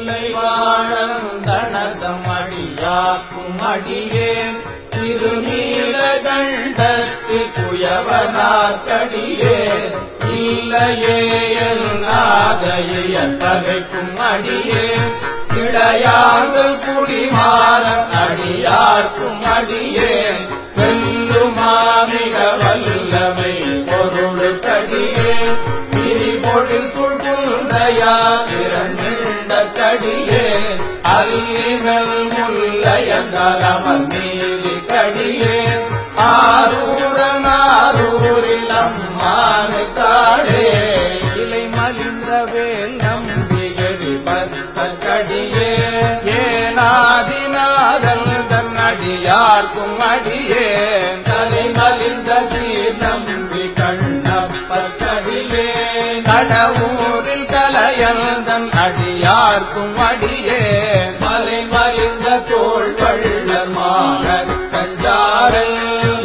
தில்லை வாழந்தனதம் அடியாக்கும் அடியேன் திருநீலகண்டத்து குயவனாக்கடியேன் இல்லையே நாதைய பகைக்கும் அடியேன் இடையாங்கள் குடிமாறன் அடியார்க்கும் அடியேன் வெல்லுமாமிக வல்லமை பொருளுக்கடியேன் திரிபொழில் சுழ்குந்தையா இரண்ட கடியேன் அல்லிகள் முல்லையங்கரமன் நீலி கடியேன் ஆரூரன் ஆரூரில் அம்மானு காடே இலை மலிந்த வேல் நம்பியறி பத்த கடியே ஏனாதிநாதல் தன் அடியார்க்கும் அடியேன் தலை மலிந்த சீர் நம்பி கண்ணப்பர் கடியே கடவுரில் கலையந்தன் அடியார்க்கும் அடியேன் மலை மலிந்த தோள் வள்ளமான கஞ்சாரல்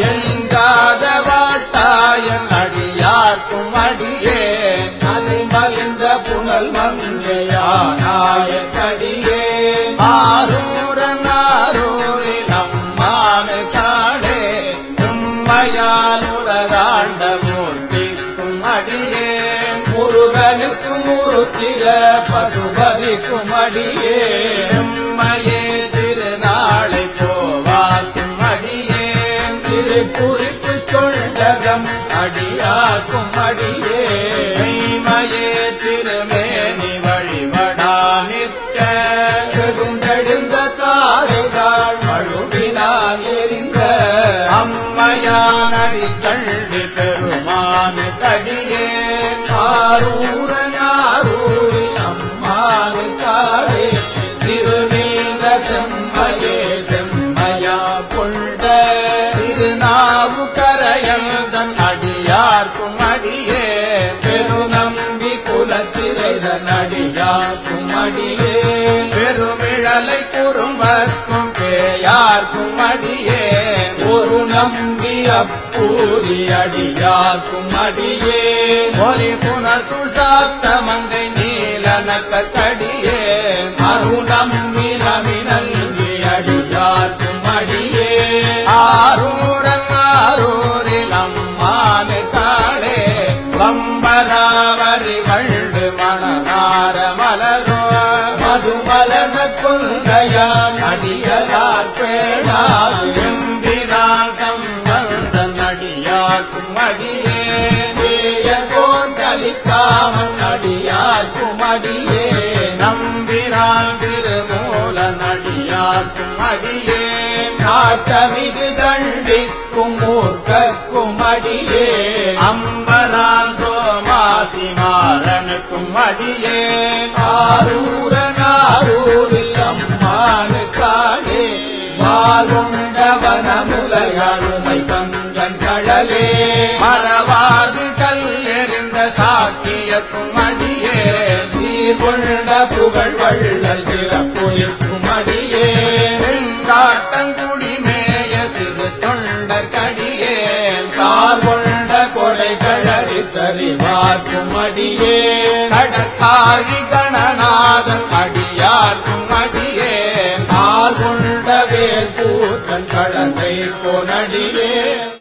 எஞ்சாத வாட்டாயன் அடியார்க்கும் அடியேன் மலை மலிந்த புனல் மங்கையானாய கடியேன் ஆரூரன் ஆரூரில் அம்மானு காடே உம்மையால் உலகாண்ட மூர்த்திக்கும் அடியேன் முருகனுக்கும் முருத்திர பசுபதிக்கும் அடியேன் செம்மையே திருநாளை போவாக்கும் அடியேன் திருக்குறிப்பு தொண்டகம் அடியாக்கும் அடியேன் மெய்மையே திருமேனி வழிபடா நிற்க எழுந்தெழுந்த தாரைகள் மழுவினால் எரிந்த அம்மையான் அடி தள்ளி பெருமானு கடியேன் ஆரூரன் ஆரூரில் அம்மானு காடே திருநீல செம்மையே செம்மையா கொண்ட திருநாவு கரையந்தன் அடியார்க்கும் அடியேன் பெருநம்பி குலச்சிறைதன் அடியார்க்கும் அடியேன் பெருமிழலை குறும்பர்க்கும் பேயார்க்கும் அடியேன் ஒரு நம்பி அப்பூரி அடியார்க்கும் அடியேன் ஒலி புனர் சுசாத்த மங்கை நீலனக்க கடியேன் மறு நம்பி நமினங்கி அடியார்க்கும் அடியேன் ஆரூரன் ஆரூரில் அம்மானு காடே வம்பராவரி வண்டு மணநார மலரோ மதுமலன கொள்கையான் அடியலார் பேணார் எம்பிரான் சம்பந்தன் அடியார்க்கும் அடியேன் ஏயகோன் கலிக்காமன் அடியார்க்கும் அடியேன் நம்பிரான் திருமூலன் அடியார்க்கும் அடியேன் காட்டமிகு தண்டிக்கும் மூர்க்கக்கும் அடியேன் அம்பரான் சோமாசி மாறனுக்கும் அடியேன் ஆரூரன் ஆரூரில் அம்மானு காடே வாருண்டவனமுலையாளுமை பங்கன் கழலே மறவாது கல் எறிந்த சாக்கியக்கும் அடியேன் சீர்கொண்ட புகழ் வள்ளல் சிறப்புலிக்கும் அடியேன் செங்காட்டங்குடி மேய சிறு தொண்டர் கடியேன் கார் கொண்ட கொடை கழறி தறிவார்க்கும் அடியேன் கடற்காழி கணநாதன்